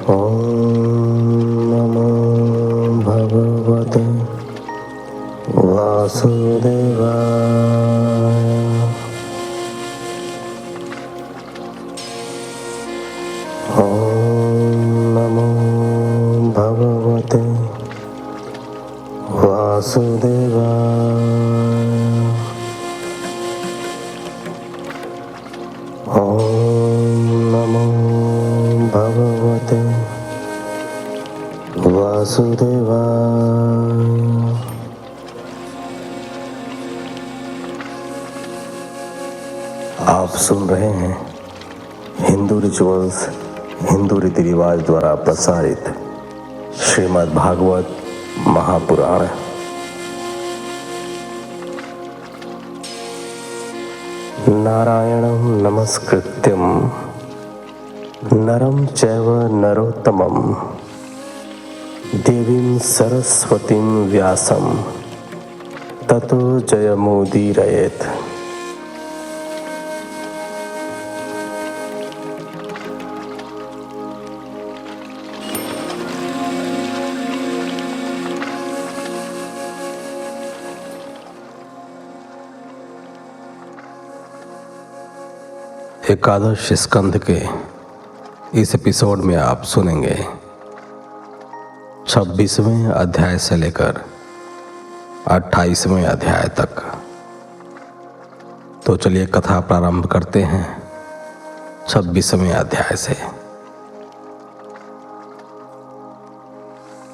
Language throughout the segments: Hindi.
ॐ नमो भगवते वासुदेवाय। ॐ नमो भगवते वासुदेवाय। ॐ नमो भगवते वासुदेवाय। आप सुन रहे हैं हिंदू रिचुअल्स, हिंदू रीति रिवाज द्वारा प्रसारित श्रीमद् भागवत महापुराण। नारायणं नमस्कृत्यं नरं चैव नरोत्तमं देवीं सरस्वतीं व्यासं ततो जयमुदीरयेत्। एकादश स्कंध के इस एपिसोड में आप सुनेंगे 26वें अध्याय से लेकर 28वें अध्याय तक। तो चलिए कथा प्रारंभ करते हैं 26वें अध्याय से।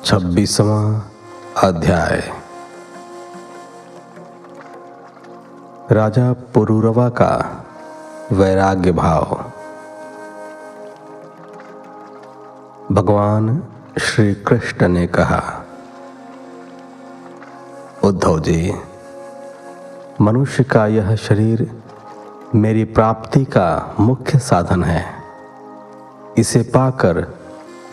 26वां अध्याय। राजा पुरूरवा का वैराग्य भाव। भगवान श्री कृष्ण ने कहा, उद्धव जी, मनुष्य का यह शरीर मेरी प्राप्ति का मुख्य साधन है। इसे पाकर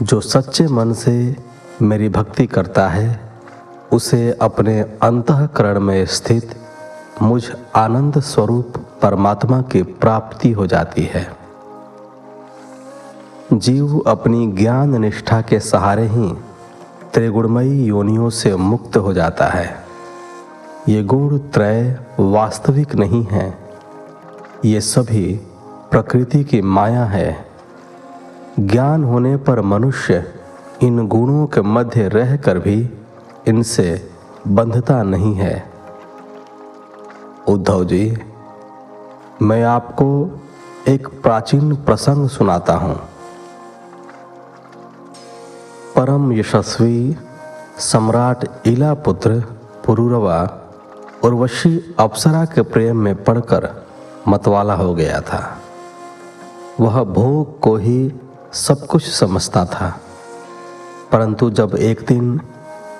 जो सच्चे मन से मेरी भक्ति करता है, उसे अपने अंतःकरण में स्थित मुझ आनंद स्वरूप परमात्मा की प्राप्ति हो जाती है। जीव अपनी ज्ञान निष्ठा के सहारे ही त्रिगुणमयी योनियों से मुक्त हो जाता है। ये गुण त्रय वास्तविक नहीं है, ये सभी प्रकृति की माया है। ज्ञान होने पर मनुष्य इन गुणों के मध्य रहकर भी इनसे बंधता नहीं है। उद्धव जी, मैं आपको एक प्राचीन प्रसंग सुनाता हूं। परम यशस्वी सम्राट इला पुत्र पुरूरवा उर्वशी अप्सरा के प्रेम में पड़कर मतवाला हो गया था। वह भोग को ही सब कुछ समझता था, परंतु जब एक दिन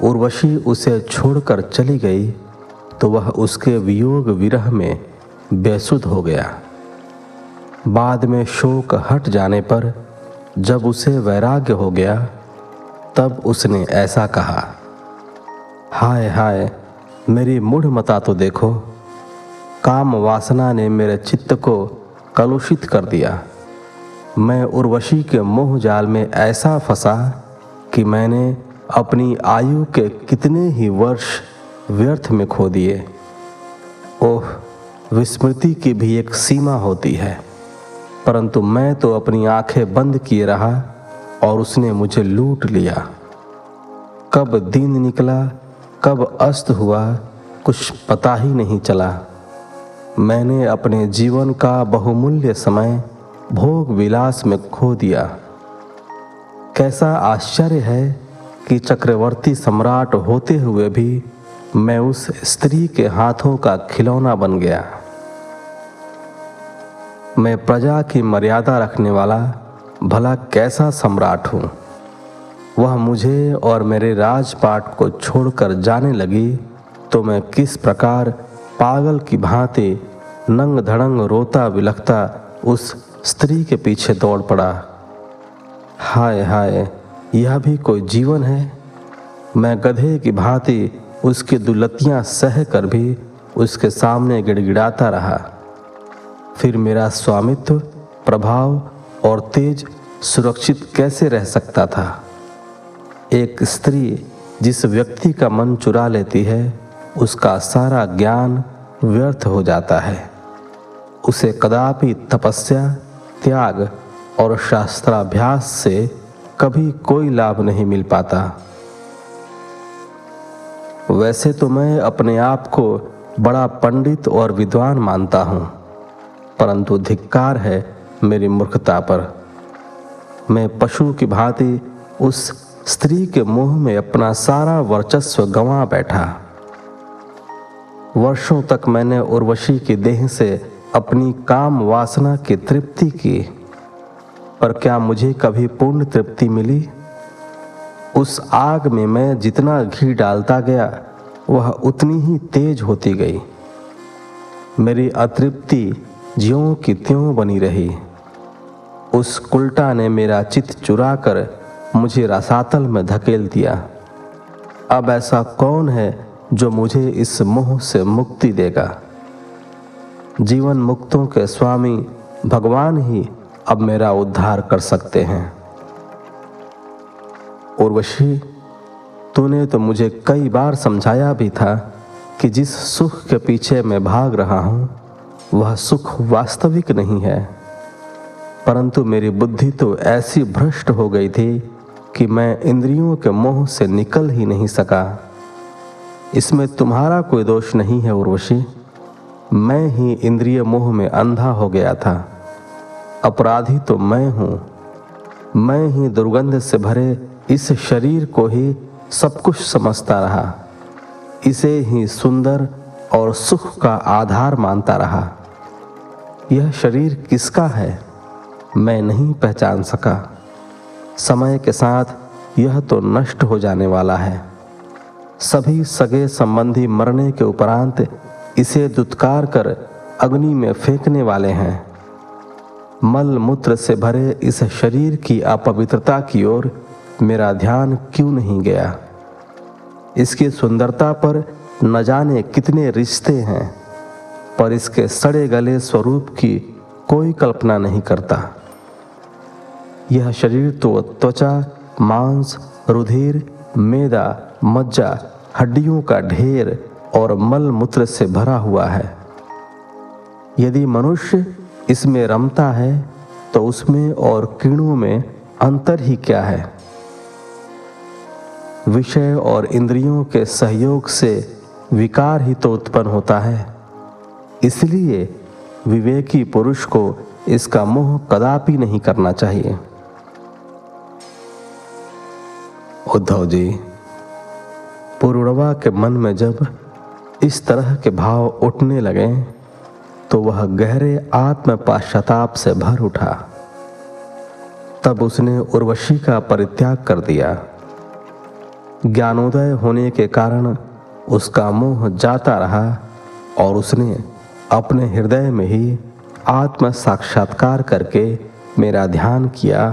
उर्वशी उसे छोड़कर चली गई तो वह उसके वियोग विरह में बेसुध हो गया। बाद में शोक हट जाने पर जब उसे वैराग्य हो गया, तब उसने ऐसा कहा, हाय हाय, मेरी मूढ़मता तो देखो। काम वासना ने मेरे चित्त को कलुषित कर दिया। मैं उर्वशी के मोह जाल में ऐसा फंसा कि मैंने अपनी आयु के कितने ही वर्ष व्यर्थ में खो दिए। ओह, विस्मृति की भी एक सीमा होती है, परंतु मैं तो अपनी आंखें बंद किए रहा और उसने मुझे लूट लिया। कब दिन निकला, कब अस्त हुआ, कुछ पता ही नहीं चला। मैंने अपने जीवन का बहुमूल्य समय भोग विलास में खो दिया। कैसा आश्चर्य है कि चक्रवर्ती सम्राट होते हुए भी मैं उस स्त्री के हाथों का खिलौना बन गया। मैं प्रजा की मर्यादा रखने वाला भला कैसा सम्राट हूँ। वह मुझे और मेरे राजपाट को छोड़कर जाने लगी तो मैं किस प्रकार पागल की भांति नंग धड़ंग रोता बिलखता उस स्त्री के पीछे दौड़ पड़ा। हाय हाय, यह भी कोई जीवन है। मैं गधे की भांति उसकी दुलतियां सह कर भी उसके सामने गिड़गिड़ाता रहा। फिर मेरा स्वामित्व, प्रभाव और तेज सुरक्षित कैसे रह सकता था। एक स्त्री जिस व्यक्ति का मन चुरा लेती है, उसका सारा ज्ञान व्यर्थ हो जाता है। उसे कदापि तपस्या, त्याग और शास्त्राभ्यास से कभी कोई लाभ नहीं मिल पाता। वैसे तो मैं अपने आप को बड़ा पंडित और विद्वान मानता हूँ, परंतु धिक्कार है मेरी मूर्खता पर। मैं पशु की भांति उस स्त्री के मोह में अपना सारा वर्चस्व गंवा बैठा। वर्षों तक मैंने उर्वशी की देह से अपनी काम वासना की तृप्ति की, पर क्या मुझे कभी पूर्ण तृप्ति मिली? उस आग में मैं जितना घी डालता गया, वह उतनी ही तेज होती गई। मेरी अतृप्ति ज्यों की त्यों बनी रही। उस उल्टा ने मेरा चित्त चुरा कर मुझे रसातल में धकेल दिया। अब ऐसा कौन है जो मुझे इस मोह से मुक्ति देगा? जीवन मुक्तों के स्वामी भगवान ही अब मेरा उद्धार कर सकते हैं। उर्वशी, तूने तो मुझे कई बार समझाया भी था कि जिस सुख के पीछे मैं भाग रहा हूं, वह सुख वास्तविक नहीं है, परंतु मेरी बुद्धि तो ऐसी भ्रष्ट हो गई थी कि मैं इंद्रियों के मोह से निकल ही नहीं सका। इसमें तुम्हारा कोई दोष नहीं है उर्वशी, मैं ही इंद्रिय मोह में अंधा हो गया था। अपराधी तो मैं हूँ। मैं ही दुर्गंध से भरे इस शरीर को ही सब कुछ समझता रहा, इसे ही सुंदर और सुख का आधार मानता रहा। यह शरीर किसका है, मैं नहीं पहचान सका। समय के साथ यह तो नष्ट हो जाने वाला है। सभी सगे संबंधी मरने के उपरांत इसे दुत्कार कर अग्नि में फेंकने वाले हैं। मल मूत्र से भरे इस शरीर की अपवित्रता की ओर मेरा ध्यान क्यों नहीं गया? इसकी सुंदरता पर न जाने कितने रिश्ते हैं, पर इसके सड़े गले स्वरूप की कोई कल्पना नहीं करता। यह शरीर तो त्वचा, मांस, रुधिर, मेदा, मज्जा, हड्डियों का ढेर और मल मूत्र से भरा हुआ है। यदि मनुष्य इसमें रमता है तो उसमें और कीड़ों में अंतर ही क्या है? विषय और इंद्रियों के सहयोग से विकार ही तो उत्पन्न होता है। इसलिए विवेकी पुरुष को इसका मोह कदापि नहीं करना चाहिए। उद्धव जी, पुरुरवा के मन में जब इस तरह के भाव उठने लगे तो वह गहरे आत्म पश्चाताप से भर उठा। तब उसने उर्वशी का परित्याग कर दिया। ज्ञानोदय होने के कारण उसका मोह जाता रहा और उसने अपने हृदय में ही आत्म साक्षात्कार करके मेरा ध्यान किया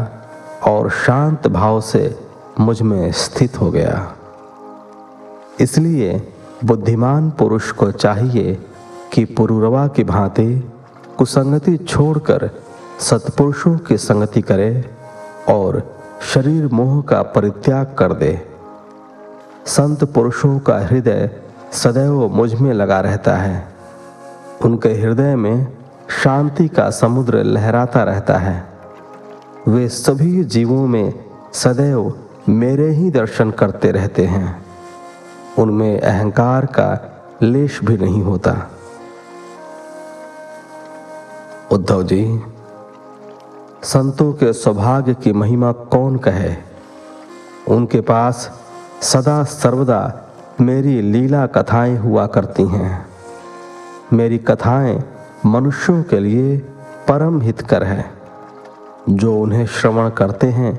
और शांत भाव से मुझ में स्थित हो गया। इसलिए बुद्धिमान पुरुष को चाहिए कि पुरुरवा की भांति कुसंगति छोड़कर सत्पुरुषों की संगति करे और शरीर मोह का परित्याग कर दे। संत पुरुषों का हृदय सदैव मुझ में लगा रहता है। उनके हृदय में शांति का समुद्र लहराता रहता है। वे सभी जीवों में सदैव मेरे ही दर्शन करते रहते हैं। उनमें अहंकार का लेश भी नहीं होता। उद्धव जी, संतों के सौभाग्य की महिमा कौन कहे? उनके पास सदा सर्वदा मेरी लीला कथाएं हुआ करती हैं। मेरी कथाएं मनुष्यों के लिए परम हितकर है। जो उन्हें श्रवण करते हैं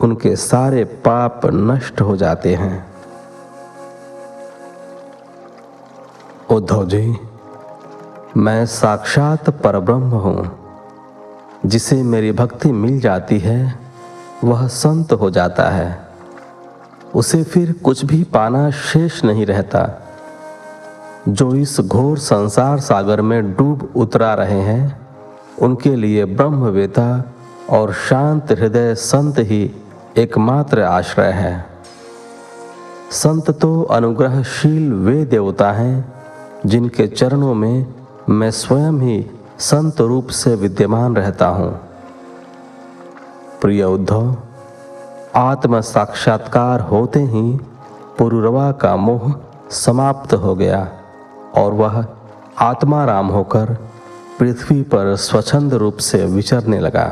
उनके सारे पाप नष्ट हो जाते हैं। उद्धव जी, मैं साक्षात परब्रह्म हूँ। जिसे मेरी भक्ति मिल जाती है वह संत हो जाता है। उसे फिर कुछ भी पाना शेष नहीं रहता। जो इस घोर संसार सागर में डूब उतरा रहे हैं, उनके लिए ब्रह्मवेता और शांत हृदय संत ही एकमात्र आश्रय है। संत तो अनुग्रहशील वे देवता हैं जिनके चरणों में मैं स्वयं ही संत रूप से विद्यमान रहता हूँ। प्रिय उद्धव, आत्म साक्षात्कार होते ही पुरुरवा का मोह समाप्त हो गया और वह आत्माराम होकर पृथ्वी पर स्वच्छंद रूप से विचरने लगा।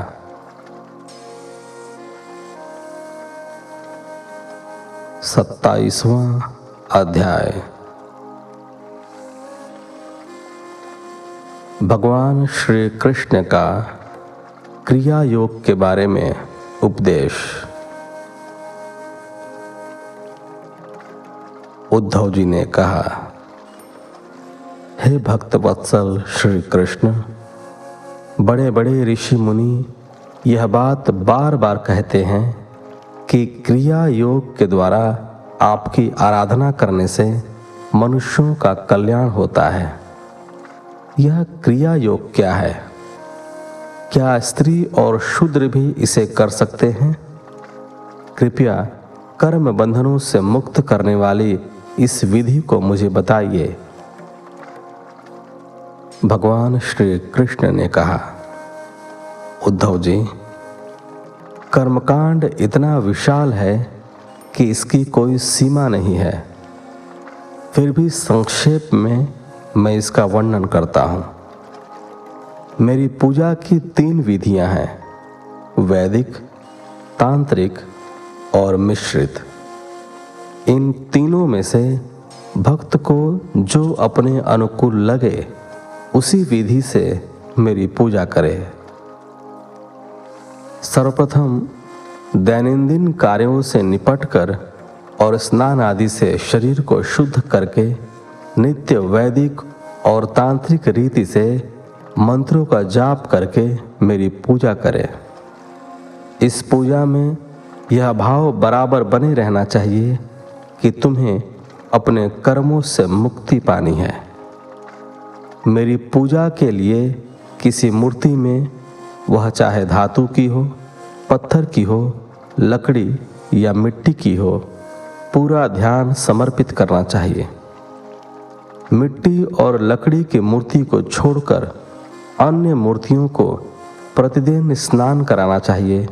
सत्ताईसवां अध्याय। भगवान श्री कृष्ण का क्रिया योग के बारे में उपदेश। उद्धव जी ने कहा, हे भक्त वत्सल श्री कृष्ण, बड़े बड़े ऋषि मुनि यह बात बार बार कहते हैं कि क्रिया योग के द्वारा आपकी आराधना करने से मनुष्यों का कल्याण होता है। यह क्रिया योग क्या है? क्या स्त्री और शूद्र भी इसे कर सकते हैं? कृपया कर्म बंधनों से मुक्त करने वाली इस विधि को मुझे बताइए। भगवान श्री कृष्ण ने कहा, उद्धव जी, कर्मकांड इतना विशाल है कि इसकी कोई सीमा नहीं है। फिर भी संक्षेप में मैं इसका वर्णन करता हूँ। मेरी पूजा की 3 विधियां हैं, वैदिक, तांत्रिक और मिश्रित। इन तीनों में से भक्त को जो अपने अनुकूल लगे उसी विधि से मेरी पूजा करे। सर्वप्रथम दैनंदिन कार्यों से निपटकर और स्नान आदि से शरीर को शुद्ध करके नित्य वैदिक और तांत्रिक रीति से मंत्रों का जाप करके मेरी पूजा करे। इस पूजा में यह भाव बराबर बने रहना चाहिए कि तुम्हें अपने कर्मों से मुक्ति पानी है। मेरी पूजा के लिए किसी मूर्ति में, वह चाहे धातु की हो, पत्थर की हो, लकड़ी या मिट्टी की हो, पूरा ध्यान समर्पित करना चाहिए। मिट्टी और लकड़ी की मूर्ति को छोड़कर अन्य मूर्तियों को प्रतिदिन स्नान कराना चाहिए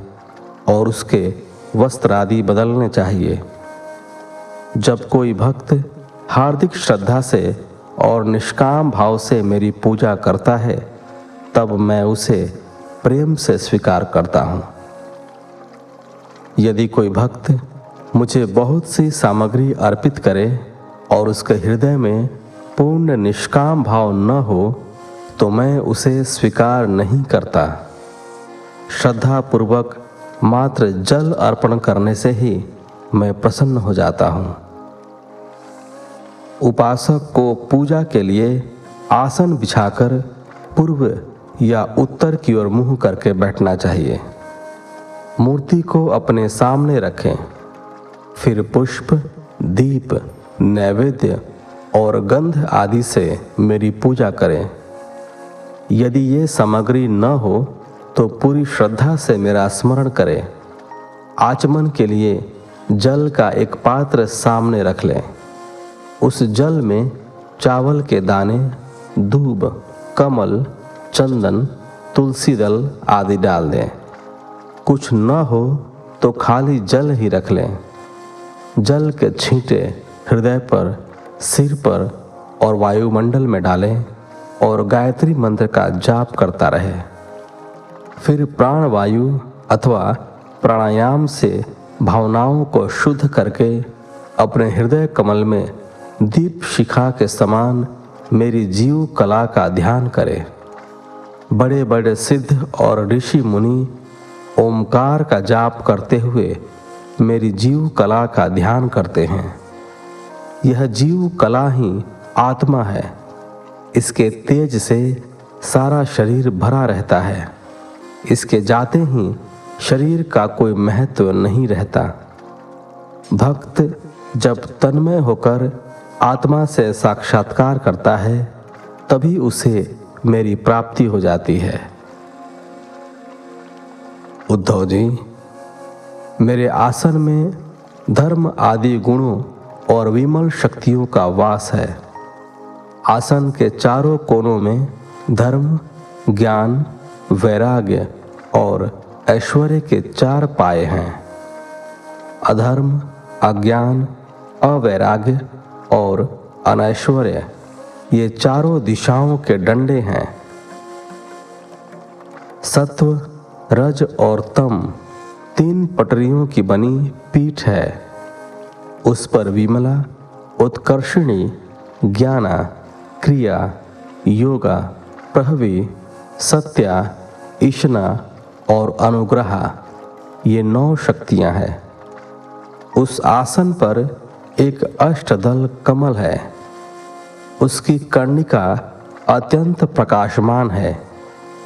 और उसके वस्त्र आदि बदलने चाहिए। जब कोई भक्त हार्दिक श्रद्धा से और निष्काम भाव से मेरी पूजा करता है, तब मैं उसे प्रेम से स्वीकार करता हूँ। यदि कोई भक्त मुझे बहुत सी सामग्री अर्पित करे और उसके हृदय में पूर्ण निष्काम भाव न हो, तो मैं उसे स्वीकार नहीं करता। श्रद्धा पूर्वक मात्र जल अर्पण करने से ही मैं प्रसन्न हो जाता हूँ। उपासक को पूजा के लिए आसन बिछाकर पूर्व या उत्तर की ओर मुंह करके बैठना चाहिए। मूर्ति को अपने सामने रखें, फिर पुष्प, दीप, नैवेद्य और गंध आदि से मेरी पूजा करें। यदि ये सामग्री न हो तो पूरी श्रद्धा से मेरा स्मरण करें। आचमन के लिए जल का एक पात्र सामने रख लें। उस जल में चावल के दाने, दूब, कमल, चंदन, तुलसी दल आदि डाल दें। कुछ न हो तो खाली जल ही रख लें। जल के छींटे हृदय पर, सिर पर और वायुमंडल में डालें और गायत्री मंत्र का जाप करता रहे। फिर प्राण वायु अथवा प्राणायाम से भावनाओं को शुद्ध करके अपने हृदय कमल में दीप शिखा के समान मेरी जीव कला का ध्यान करें। बड़े बड़े सिद्ध और ऋषि मुनि ओमकार का जाप करते हुए मेरी जीव कला का ध्यान करते हैं। यह जीव कला ही आत्मा है। इसके तेज से सारा शरीर भरा रहता है। इसके जाते ही शरीर का कोई महत्व नहीं रहता। भक्त जब तन्मय होकर आत्मा से साक्षात्कार करता है, तभी उसे मेरी प्राप्ति हो जाती है। उद्धव जी, मेरे आसन में धर्म आदि गुणों और विमल शक्तियों का वास है। आसन के चारों कोनों में धर्म, ज्ञान, वैराग्य और ऐश्वर्य के 4 पाए हैं। अधर्म, अज्ञान, अवैराग्य और अनैश्वर्य ये चारों दिशाओं के डंडे हैं। सत्व, रज और तम 3 पटरियों की बनी पीठ है। उस पर विमला, उत्कर्षिणी, ज्ञाना, क्रिया, योगा, प्रहवी, सत्या, ईशना और अनुग्रहा ये 9 शक्तियां हैं। उस आसन पर एक अष्टदल कमल है। उसकी कर्णिका अत्यंत प्रकाशमान है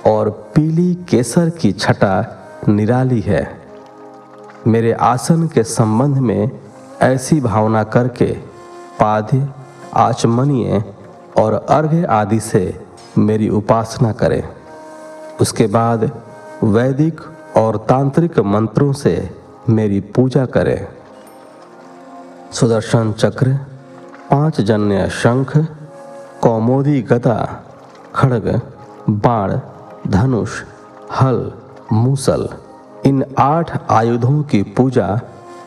और पीली केसर की छटा निराली है। मेरे आसन के संबंध में ऐसी भावना करके पाद्य, आचमनीय और अर्घ्य आदि से मेरी उपासना करें। उसके बाद वैदिक और तांत्रिक मंत्रों से मेरी पूजा करें। सुदर्शन चक्र, 5 जन्य शंख, कौमोदी गदा, खड्ग, बाण, धनुष, हल, मूसल इन 8 आयुधों की पूजा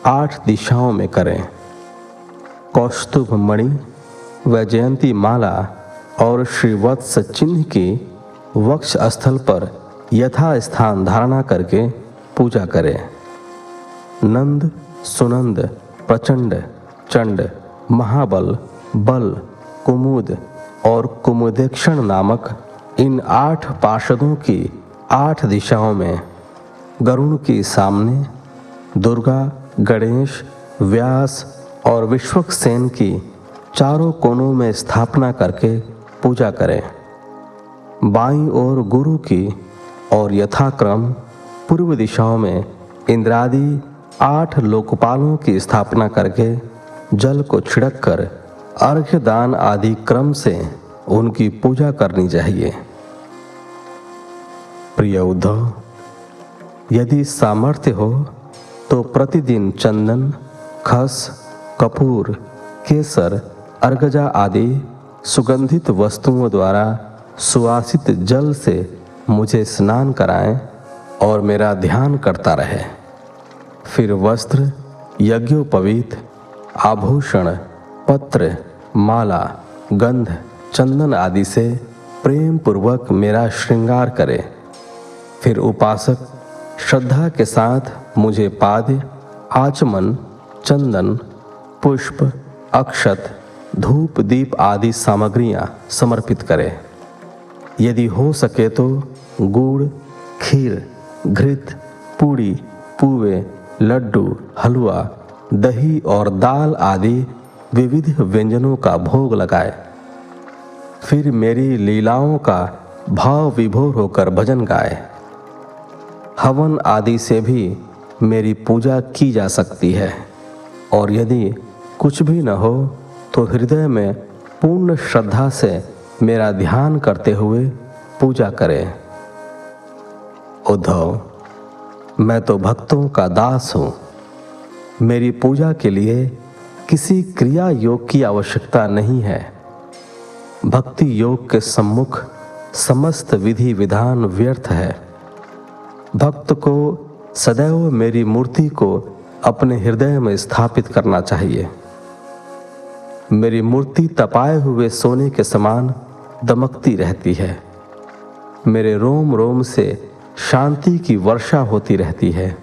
8 दिशाओं में करें। कौस्तुभ मणि, वैजयंती माला और श्रीवत्स चिन्ह की वक्ष स्थल पर यथा स्थान धारणा करके पूजा करें। नंद, सुनंद, प्रचंड, चंड, महाबल, बल, कुमुद और कुमुदेक्षण नामक इन 8 पार्षदों की 8 दिशाओं में गरुण के सामने, दुर्गा, गणेश, व्यास और विश्वक्सेन की चारों कोनों में स्थापना करके पूजा करें। बाईं ओर गुरु की और यथाक्रम पूर्व दिशाओं में इंद्रादि 8 लोकपालों की स्थापना करके जल को छिड़क कर अर्घ्य दान आदि क्रम से उनकी पूजा करनी चाहिए। प्रिय उद्धव, यदि सामर्थ्य हो तो प्रतिदिन चंदन, खस, कपूर, केसर, अर्गजा आदि सुगंधित वस्तुओं द्वारा सुवासित जल से मुझे स्नान कराएं और मेरा ध्यान करता रहे। फिर वस्त्र, यज्ञोपवीत, आभूषण, पत्र, माला, गंध, चंदन आदि से प्रेम पूर्वक मेरा श्रृंगार करे। फिर उपासक श्रद्धा के साथ मुझे पाद्य, आचमन, चंदन, पुष्प, अक्षत, धूप, दीप आदि सामग्रियां समर्पित करे। यदि हो सके तो गुड़, खीर, घृत, पूड़ी, पूवे, लड्डू, हलवा, दही और दाल आदि विविध व्यंजनों का भोग लगाए। फिर मेरी लीलाओं का भाव विभोर होकर भजन गाए। हवन आदि से भी मेरी पूजा की जा सकती है और यदि कुछ भी न हो तो हृदय में पूर्ण श्रद्धा से मेरा ध्यान करते हुए पूजा करें। उद्धव, मैं तो भक्तों का दास हूँ। मेरी पूजा के लिए किसी क्रिया योग की आवश्यकता नहीं है। भक्ति योग के सम्मुख समस्त विधि विधान व्यर्थ है। भक्त को सदैव मेरी मूर्ति को अपने हृदय में स्थापित करना चाहिए। मेरी मूर्ति तपाए हुए सोने के समान दमकती रहती है। मेरे रोम रोम से शांति की वर्षा होती रहती है।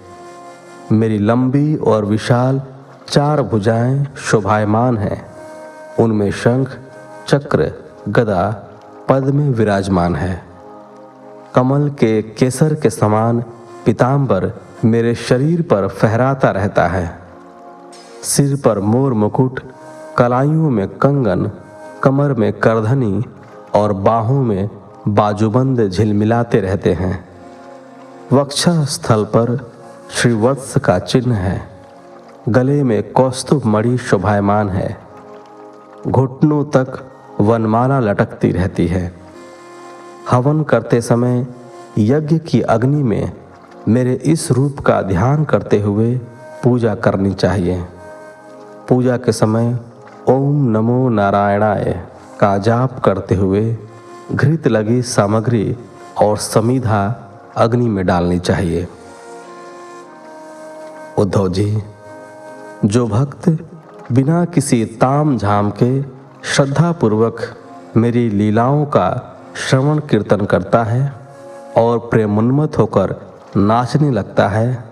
मेरी लंबी और विशाल 4 भुजाएं शोभायमान हैं। उनमें शंख, चक्र, गदा पद्म में विराजमान है। कमल के केसर के समान पीतांबर मेरे शरीर पर फहराता रहता है। सिर पर मोर मुकुट, कलाइयों में कंगन, कमर में करधनी और बाहों में बाजूबंद झिलमिलाते रहते हैं। वक्षस्थल स्थल पर श्रीवत्स का चिन्ह है। गले में कौस्तुभ मणि शोभायमान है। घुटनों तक वनमाला लटकती रहती है। हवन करते समय यज्ञ की अग्नि में मेरे इस रूप का ध्यान करते हुए पूजा करनी चाहिए। पूजा के समय ओम नमो नारायणाय का जाप करते हुए घृत लगी सामग्री और समीधा अग्नि में डालनी चाहिए। उद्धव जी, जो भक्त बिना किसी ताम झाम के श्रद्धा पूर्वक मेरी लीलाओं का श्रवण कीर्तन करता है और प्रेमोन्मत्त होकर नाचने लगता है,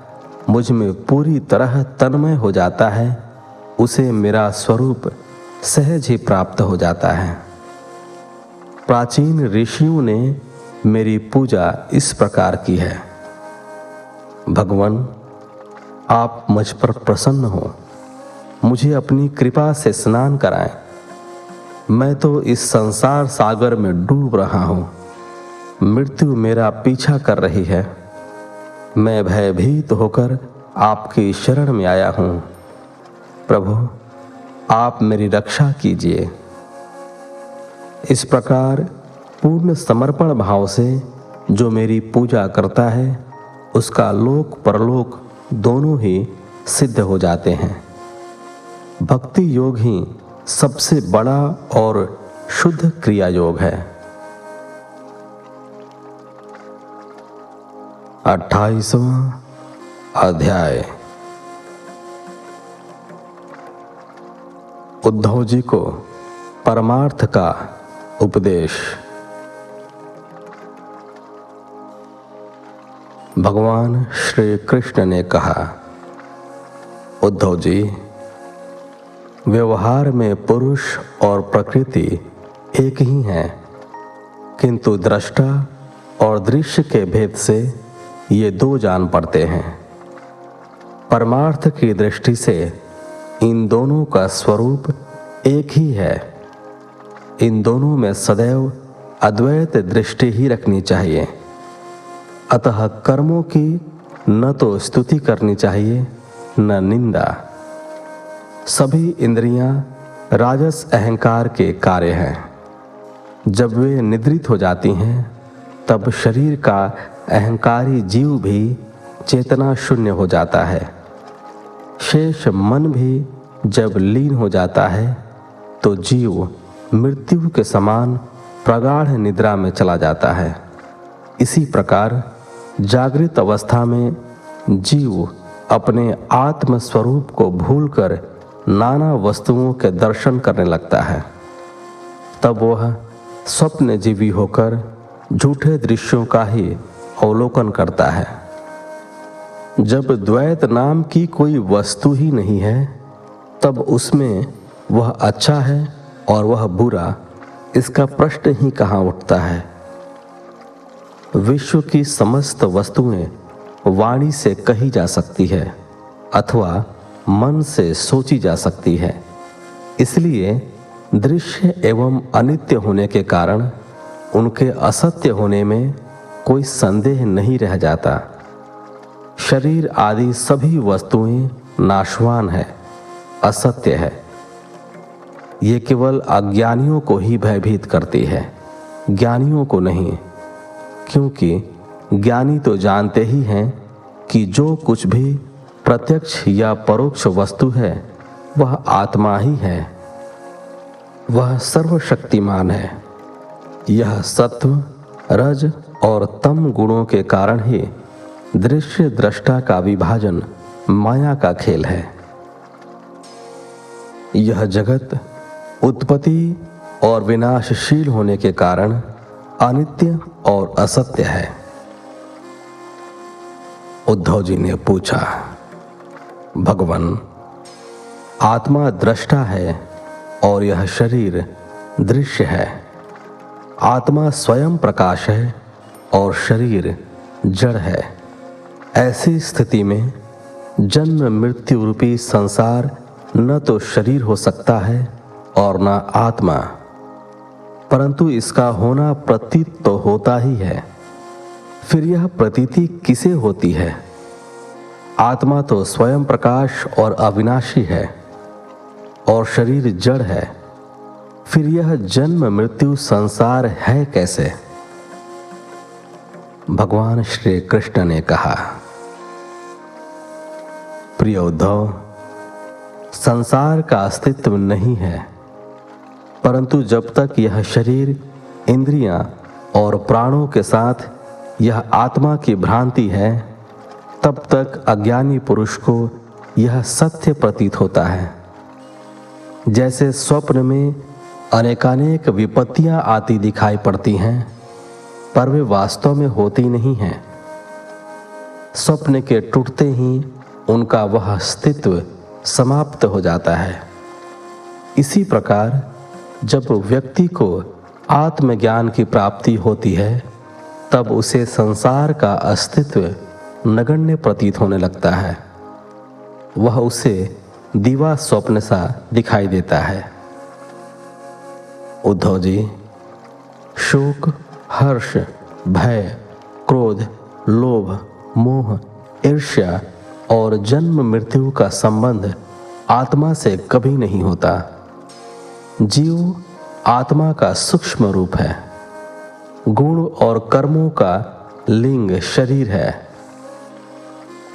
मुझ में पूरी तरह तन्मय हो जाता है, उसे मेरा स्वरूप सहज ही प्राप्त हो जाता है। प्राचीन ऋषियों ने मेरी पूजा इस प्रकार की है। भगवान, आप मुझ पर प्रसन्न हो, मुझे अपनी कृपा से स्नान कराएं। मैं तो इस संसार सागर में डूब रहा हूँ, मृत्यु मेरा पीछा कर रही है। मैं भयभीत होकर आपकी शरण में आया हूँ। प्रभु, आप मेरी रक्षा कीजिए। इस प्रकार पूर्ण समर्पण भाव से जो मेरी पूजा करता है, उसका लोक परलोक दोनों ही सिद्ध हो जाते हैं। भक्ति योग ही सबसे बड़ा और शुद्ध क्रिया योग है। 28वां अध्याय। उद्धव जी को परमार्थ का उपदेश। भगवान श्री कृष्ण ने कहा, उद्धव जी, व्यवहार में पुरुष और प्रकृति एक ही हैं, किंतु दृष्टा और दृश्य के भेद से ये दो जान पड़ते हैं। परमार्थ की दृष्टि से इन दोनों का स्वरूप एक ही है। इन दोनों में सदैव अद्वैत दृष्टि ही रखनी चाहिए। अतः कर्मों की न तो स्तुति करनी चाहिए न निंदा। सभी इंद्रियां राजस अहंकार के कार्य हैं। जब वे निद्रित हो जाती हैं, तब शरीर का अहंकारी जीव भी चेतना शून्य हो जाता है। शेष मन भी जब लीन हो जाता है, तो जीव मृत्यु के समान प्रगाढ़ निद्रा में चला जाता है। इसी प्रकार जागृत अवस्था में जीव अपने आत्म स्वरूप को भूलकर नाना वस्तुओं के दर्शन करने लगता है। तब वह स्वप्न जीवी होकर झूठे दृश्यों का ही अवलोकन करता है। जब द्वैत नाम की कोई वस्तु ही नहीं है, तब उसमें वह अच्छा है और वह बुरा, इसका प्रश्न ही कहाँ उठता है। विश्व की समस्त वस्तुएं वाणी से कही जा सकती है अथवा मन से सोची जा सकती है। इसलिए दृश्य एवं अनित्य होने के कारण उनके असत्य होने में कोई संदेह नहीं रह जाता। शरीर आदि सभी वस्तुएं नाशवान है, असत्य है। ये केवल अज्ञानियों को ही भयभीत करती है, ज्ञानियों को नहीं, क्योंकि ज्ञानी तो जानते ही हैं कि जो कुछ भी प्रत्यक्ष या परोक्ष वस्तु है, वह आत्मा ही है, वह सर्वशक्तिमान है। यह सत्व, रज और तम गुणों के कारण ही दृश्य दृष्टा का विभाजन माया का खेल है। यह जगत उत्पत्ति और विनाशशील होने के कारण अनित्य और असत्य है। उद्धव जी ने पूछा, भगवान, आत्मा दृष्टा है और यह शरीर दृश्य है। आत्मा स्वयं प्रकाश है और शरीर जड़ है। ऐसी स्थिति में जन्म मृत्यु रूपी संसार न तो शरीर हो सकता है और न आत्मा, परंतु इसका होना प्रतीत तो होता ही है। फिर यह प्रतीति किसे होती है? आत्मा तो स्वयं प्रकाश और अविनाशी है और शरीर जड़ है। फिर यह जन्म मृत्यु संसार है कैसे? भगवान श्री कृष्ण ने कहा, प्रिय उद्धव, संसार का अस्तित्व नहीं है, परंतु जब तक यह शरीर, इंद्रियां और प्राणों के साथ यह आत्मा की भ्रांति है, तब तक अज्ञानी पुरुष को यह सत्य प्रतीत होता है। जैसे स्वप्न में अनेकानेक विपत्तियां आती दिखाई पड़ती हैं, पर वे वास्तव में होती नहीं हैं। स्वप्न के टूटते ही उनका वह अस्तित्व समाप्त हो जाता है। इसी प्रकार जब व्यक्ति को आत्मज्ञान की प्राप्ति होती है, तब उसे संसार का अस्तित्व नगण्य प्रतीत होने लगता है। वह उसे दिवा स्वप्न सा दिखाई देता है। उद्धव जी, शोक, हर्ष, भय, क्रोध, लोभ, मोह, ईर्ष्या और जन्म मृत्यु का संबंध आत्मा से कभी नहीं होता। जीव आत्मा का सूक्ष्म रूप है। गुण और कर्मों का लिंग शरीर है।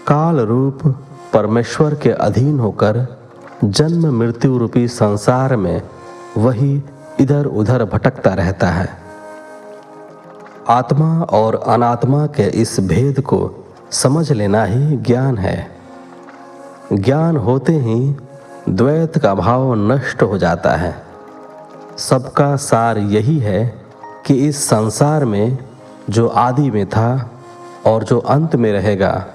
काल रूप परमेश्वर के अधीन होकर जन्म मृत्यु रूपी संसार में वही इधर उधर भटकता रहता है। आत्मा और अनात्मा के इस भेद को समझ लेना ही ज्ञान है। ज्ञान होते ही द्वैत का भाव नष्ट हो जाता है। सबका सार यही है कि इस संसार में जो आदि में था और जो अंत में रहेगा,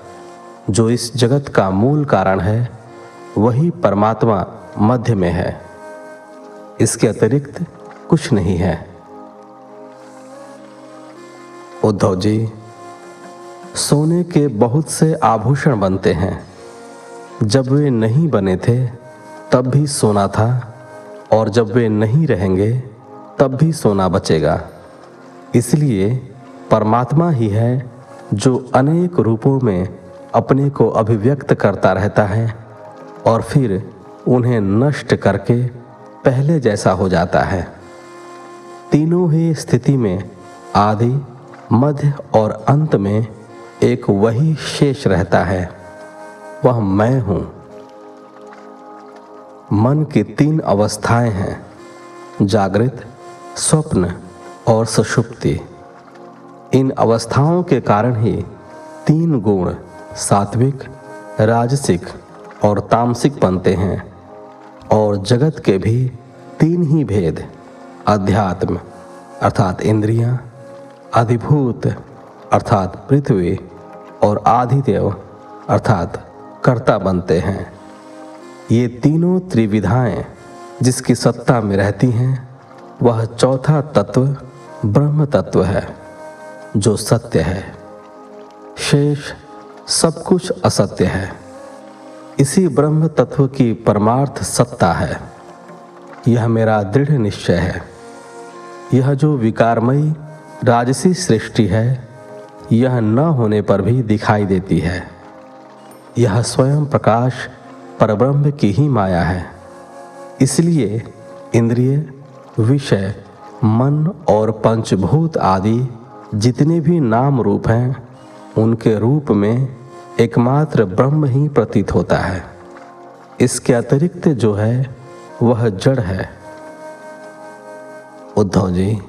जो इस जगत का मूल कारण है, वही परमात्मा मध्य में है। इसके अतिरिक्त कुछ नहीं है। उद्धव जी, सोने के बहुत से आभूषण बनते हैं। जब वे नहीं बने थे तब भी सोना था, और जब वे नहीं रहेंगे तब भी सोना बचेगा। इसलिए परमात्मा ही है जो अनेक रूपों में अपने को अभिव्यक्त करता रहता है और फिर उन्हें नष्ट करके पहले जैसा हो जाता है। तीनों ही स्थिति में आदि, मध्य और अंत में एक वही शेष रहता है, वह मैं हूं। मन की तीन अवस्थाएं हैं, जागृत, स्वप्न और सुषुप्ति। इन अवस्थाओं के कारण ही तीन गुण, सात्विक, राजसिक और तामसिक बनते हैं। और जगत के भी तीन ही भेद, अध्यात्म अर्थात इंद्रियां, अधिभूत अर्थात पृथ्वी और आदिदेव अर्थात कर्ता बनते हैं। ये तीनों त्रिविधाएं जिसकी सत्ता में रहती हैं, वह चौथा तत्व ब्रह्म तत्व है, जो सत्य है। शेष सब कुछ असत्य है। इसी ब्रह्म तत्व की परमार्थ सत्ता है। यह मेरा दृढ़ निश्चय है। यह जो विकारमयी राजसी सृष्टि है, यह न होने पर भी दिखाई देती है। यह स्वयं प्रकाश परब्रह्म की ही माया है। इसलिए इंद्रिय, विषय, मन और पंचभूत आदि जितने भी नाम रूप हैं, उनके रूप में एकमात्र ब्रह्म ही प्रतीत होता है। इसके अतिरिक्त जो है वह जड़ है। उद्धव जी,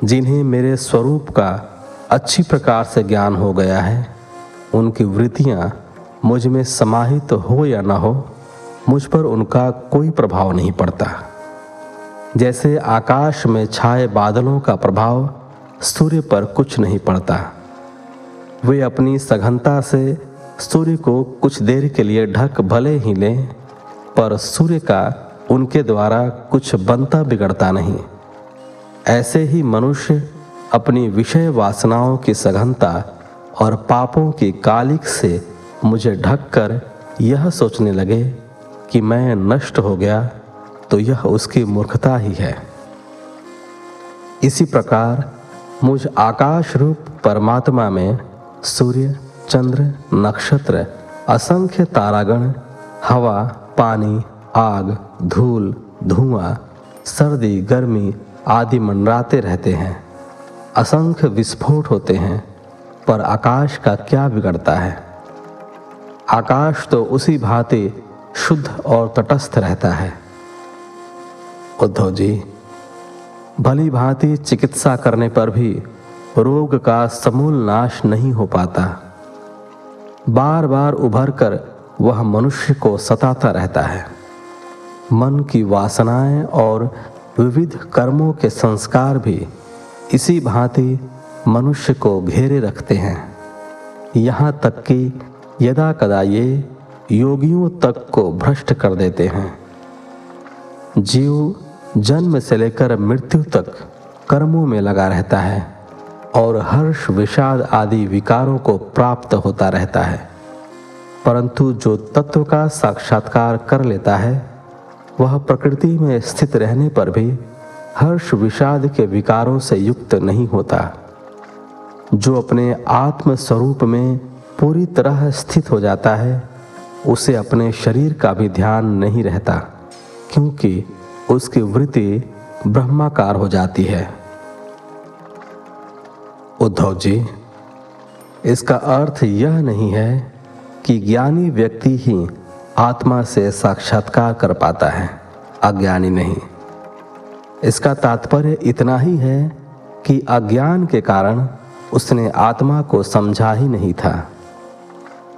जिन्हें मेरे स्वरूप का अच्छी प्रकार से ज्ञान हो गया है, उनकी वृत्तियां मुझ में समाहित हो या न हो, मुझ पर उनका कोई प्रभाव नहीं पड़ता। जैसे आकाश में छाए बादलों का प्रभाव सूर्य पर कुछ नहीं पड़ता। वे अपनी सघनता से सूर्य को कुछ देर के लिए ढक भले ही लें, पर सूर्य का उनके द्वारा कुछ बनता बिगड़ता नहीं। ऐसे ही मनुष्य अपनी विषय वासनाओं की सघनता और पापों की कालिक से मुझे ढककर यह सोचने लगे कि मैं नष्ट हो गया, तो यह उसकी मूर्खता ही है। इसी प्रकार मुझ आकाश रूप परमात्मा में सूर्य, चंद्र, नक्षत्र, असंख्य तारागण, हवा, पानी, आग, धूल, धुआं, सर्दी, गर्मी आदि मंडराते रहते हैं। असंख्य विस्फोट होते हैं, पर आकाश का क्या बिगड़ता है। आकाश तो उसी भांति शुद्ध और तटस्थ रहता है। उद्धव जी, भली भांति चिकित्सा करने पर भी रोग का समूल नाश नहीं हो पाता। बार बार उभर कर वह मनुष्य को सताता रहता है। मन की वासनाएं और विविध कर्मों के संस्कार भी इसी भांति मनुष्य को घेरे रखते हैं। यहाँ तक कि यदा कदा ये योगियों तक को भ्रष्ट कर देते हैं। जीव जन्म से लेकर मृत्यु तक कर्मों में लगा रहता है और हर्ष विषाद आदि विकारों को प्राप्त होता रहता है, परंतु जो तत्व का साक्षात्कार कर लेता है वह प्रकृति में स्थित रहने पर भी हर्ष विषाद के विकारों से युक्त नहीं होता। जो अपने आत्म स्वरूप में पूरी तरह स्थित हो जाता है उसे अपने शरीर का भी ध्यान नहीं रहता, क्योंकि उसकी वृत्ति ब्रह्माकार हो जाती है। उद्धव जी, इसका अर्थ यह नहीं है कि ज्ञानी व्यक्ति ही आत्मा से साक्षात्कार कर पाता है, अज्ञानी नहीं। इसका तात्पर्य इतना ही है कि अज्ञान के कारण उसने आत्मा को समझा ही नहीं था।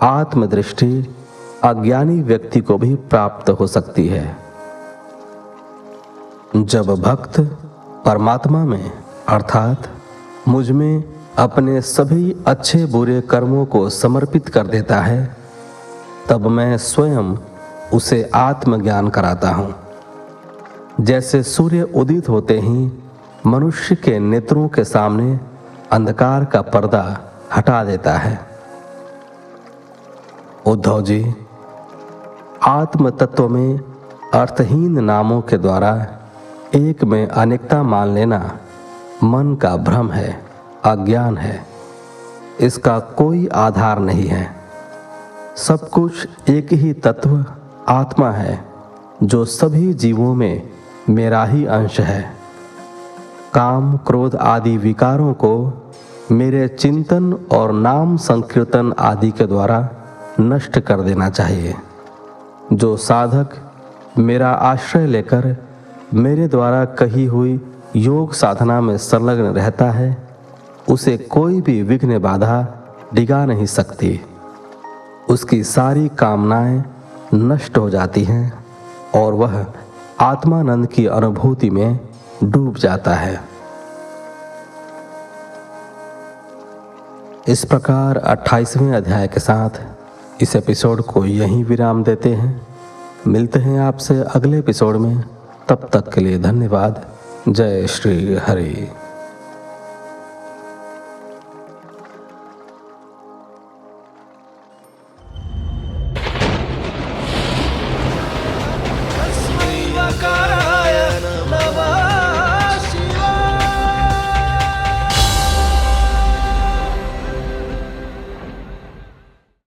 आत्मदृष्टि अज्ञानी व्यक्ति को भी प्राप्त हो सकती है। जब भक्त परमात्मा में अर्थात मुझ में अपने सभी अच्छे बुरे कर्मों को समर्पित कर देता है, तब मैं स्वयं उसे आत्मज्ञान कराता हूँ। जैसे सूर्य उदित होते ही मनुष्य के नेत्रों के सामने अंधकार का पर्दा हटा देता है। उद्धव जी, आत्म तत्व में अर्थहीन नामों के द्वारा एक में अनेकता मान लेना मन का भ्रम है, अज्ञान है। इसका कोई आधार नहीं है। सब कुछ एक ही तत्व आत्मा है जो सभी जीवों में मेरा ही अंश है। काम क्रोध आदि विकारों को मेरे चिंतन और नाम संकीर्तन आदि के द्वारा नष्ट कर देना चाहिए। जो साधक मेरा आश्रय लेकर मेरे द्वारा कही हुई योग साधना में संलग्न रहता है उसे कोई भी विघ्न बाधा डिगा नहीं सकती। उसकी सारी कामनाएं नष्ट हो जाती हैं और वह आत्मानंद की अनुभूति में डूब जाता है। इस प्रकार 28वें अध्याय के साथ इस एपिसोड को यहीं विराम देते हैं। मिलते हैं आपसे अगले एपिसोड में। तब तक के लिए धन्यवाद। जय श्री हरि।